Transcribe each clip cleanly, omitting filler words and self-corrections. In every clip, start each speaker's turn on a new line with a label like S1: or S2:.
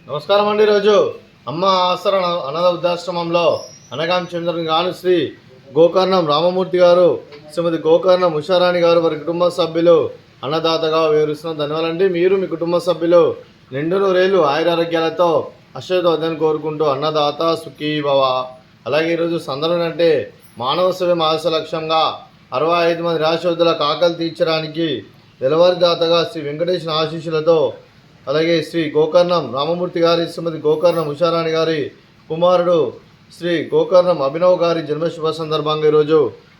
S1: నమస్కారం అండి. ఈరోజు అమ్మ ఆసర అనాథ వృద్ధాశ్రమంలో అనగాం చంద్రుని గాను శ్రీ గోకర్ణం రామమూర్తి గారు, శ్రీమతి గోకర్ణం ఉషారాణి గారు వారి కుటుంబ సభ్యులు అన్నదాతగా వివరిస్తున్న ధన్యవాదాలండి. మీరు మీ కుటుంబ సభ్యులు నిండు నూరేళ్ళు ఆయురారోగ్యాలతో అశ్వతోదని కోరుకుంటూ అన్నదాత సుఖీ భవ. అలాగే ఈరోజు సందర్భం అంటే మానవ సేవ ఆశ లక్ష్యంగా 65 మంది నిరాశ్రయులకు ఆకలి తీర్చడానికి తెల్లవారిదాతగా శ్రీ వెంకటేశ్వర ఆశీస్సులతో, అలాగే శ్రీ గోకర్ణం రామమూర్తి గారి, శ్రీమతి గోకర్ణం ఉషారాణి గారి కుమారుడు శ్రీ గోకర్ణం అభినవ్ గారి జన్మశుభ సందర్భంగా ఈరోజు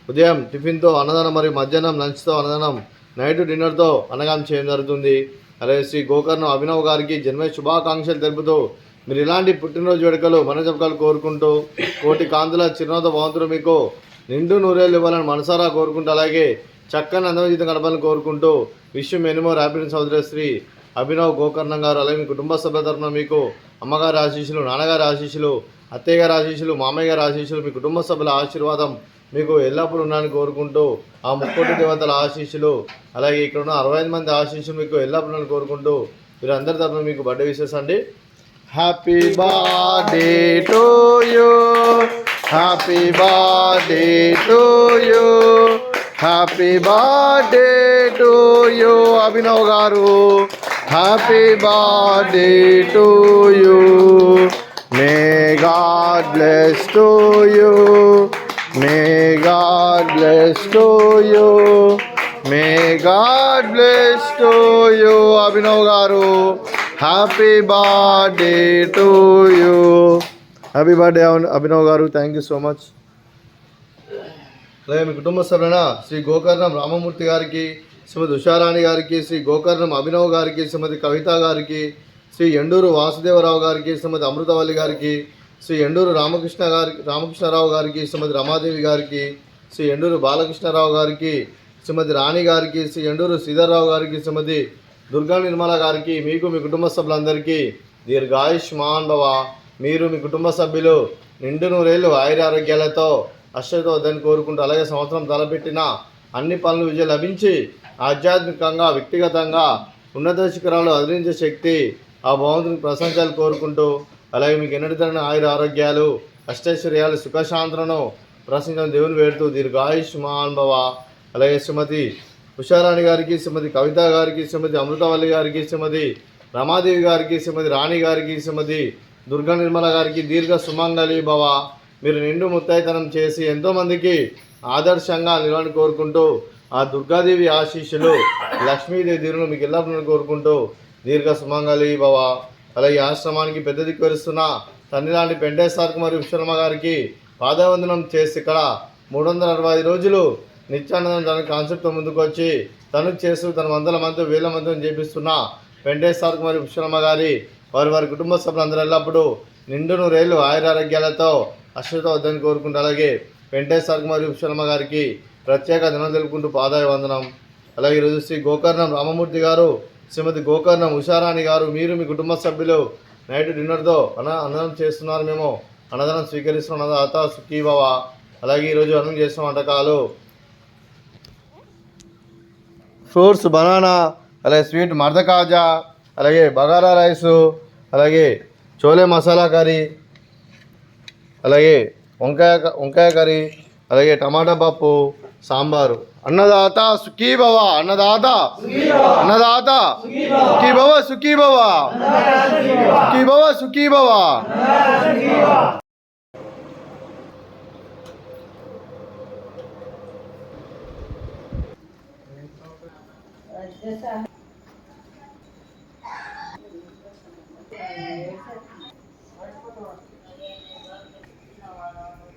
S1: ఉదయం టిఫిన్తో అన్నదానం మరియు మధ్యాహ్నం లంచ్తో అన్నదానం, నైట్ డిన్నర్తో అన్నదానం చేయడం జరుగుతుంది. అలాగే శ్రీ గోకర్ణం అభినవ్ గారికి జన్మ శుభాకాంక్షలు తెలుపుతూ మీరు ఇలాంటి పుట్టినరోజు వేడుకలు మనజపకాలు కోరుకుంటూ కోటి కాంతుల చిరునవ్వుతో భగవంతుడు మీకు నిండు నూరేళ్ళు ఇవ్వాలని మనసారా కోరుకుంటూ, అలాగే చక్కని అందమైన జీవితం గడపాలని కోరుకుంటూ విషయం ఎనిమో హ్యాపీనెస్ సోదరి శ్రీ అభినవ్ గోకర్ణం గారు, అలాగే మీ కుటుంబ సభ్యుల తరఫున మీకు అమ్మగారి ఆశీస్సులు, నాన్నగారి ఆశీస్సులు, అత్తయ్య గారి ఆశీస్సులు, మామయ్య గారి ఆశీస్సులు, మీ కుటుంబ సభ్యుల ఆశీర్వాదం మీకు ఎల్లప్పుడూ ఉన్నాయని కోరుకుంటూ ఆ ముక్కోటి దేవతల ఆశీస్సులు, అలాగే ఇక్కడ ఉన్న 65 మంది ఆశీస్సులు మీకు ఎల్లప్పుడూ ఉన్నాయని కోరుకుంటూ మీరు అందరి తరఫున మీకు బర్త్డే విషెస్ అండి. Happy birthday to you, happy birthday to you, happy birthday to you Abhinav గారు, happy birthday to you. May God bless to you, may God bless to you, may God bless to you Abhinav గారు, happy birthday to you. Happy birthday Abhinav గారు, thank you so much. అలాగే మీ కుటుంబ సభ్యులైన శ్రీ గోకర్ణం రామమూర్తి గారికి, శ్రీమతి ఉషారాణి గారికి, శ్రీ గోకర్ణం అభినవ్ గారికి, శ్రీమతి కవిత గారికి, శ్రీ ఎండూరు వాసుదేవరావు గారికి, శ్రీమతి అమృతవల్లి గారికి, శ్రీ ఎండూరు రామకృష్ణారావు గారికి, శ్రీమతి రమాదేవి గారికి, శ్రీ ఎండూరు బాలకృష్ణారావు గారికి, శ్రీమతి రాణి గారికి, శ్రీ ఎండూరు శ్రీధర్రావు గారికి, శ్రీమతి దుర్గా నిర్మల గారికి, మీకు మీ కుటుంబ సభ్యులందరికీ దీర్ఘాయుష్మాన్ భవ. మీరు మీ కుటుంబ సభ్యులు నిండు నూరేళ్ళు ఆయురారోగ్యాలతో అశ్వతో వద్దని కోరుకుంటూ, అలాగే సంవత్సరం తలపెట్టిన అన్ని పనులు విజయం లభించి ఆధ్యాత్మికంగా వ్యక్తిగతంగా ఉన్నత శిఖరాలు అదిరించే శక్తి ఆ భగవంతునికి ప్రశంసలు కోరుకుంటూ, అలాగే మీకు ఎన్నటితరని ఆయుర ఆరోగ్యాలు, అష్టైశ్వర్యాలు, సుఖశాంతులను ప్రశంసన దేవుని వేడుతూ దీర్ఘాయుష్మాన్ భవ. అలాగే శ్రీమతి ఉషారాణి గారికి, శ్రీమతి కవిత గారికి, శ్రీమతి అమృతవల్లి గారికి, శ్రీమతి రమాదేవి గారికి, శ్రీమతి రాణి గారికి, శ్రీమతి దుర్గా నిర్మల గారికి దీర్ఘ సుమంగళి భవ. మీరు నిండు ముత్తైతనం చేసి ఎంతోమందికి ఆదర్శంగా నిలవని కోరుకుంటూ ఆ దుర్గాదేవి ఆశీస్సులు, లక్ష్మీదేవి దీవులు మీకు ఎల్లప్పుడూ కోరుకుంటూ దీర్ఘ సుమంగళి భవ. అలాగే ఆశ్రమానికి పెద్ద దిక్కు వరుస్తున్న తండ్రి లాంటి పెంటేశ్వరకు మరియు విశ్వరమ్మ గారికి పాదవందనం చేసి ఇక్కడ 365 రోజులు నిత్యానందం తన కాన్సెప్ట్తో ముందుకు వచ్చి తను చేస్తూ తన వందల మంది వేల మందిని చేపిస్తున్న పెంటేశ్వరకు మరియు విశ్వరమ్మ గారి వారి కుటుంబ సభ్యులందరూ ఎల్లప్పుడూ నిండు నూరేళ్ళు ఆయురారోగ్యాలతో అశ్వతో వద్దని కోరుకుంటూ, అలాగే వెంకటేశ్వర మరియు విశ్వరమ్మ గారికి ప్రత్యేక దినం తెలుపుకుంటూ పాదాయ వందనం. అలాగే ఈరోజు శ్రీ గోకర్ణం రామమూర్తి గారు, శ్రీమతి గోకర్ణం ఉషారాణి గారు, మీరు మీ కుటుంబ సభ్యులు నైట్ డిన్నర్తో అన్నదానం చేస్తున్నారు. మేము అన్నదానం స్వీకరిస్తున్న అన్నదాత సుఖీ భవ. అలాగే ఈరోజు అన్నం చేస్తున్న వంటకాలు ఫ్రూట్స్ బనానా, అలాగే స్వీట్ మర్ద కాజా, అలాగే బగారా రైసు, అలాగే చోలే మసాలా కర్రీ, అలాగే వంకాయ కర్రీ, అలాగే టమాటా పప్పు, సాంబారు. అన్నదాత సుఖీ భవ, అన్నదాత అన్నదాత సుఖీ భవ, సుఖీ భవ, సుఖీ భవ, సుఖీ భవ.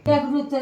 S2: जागृत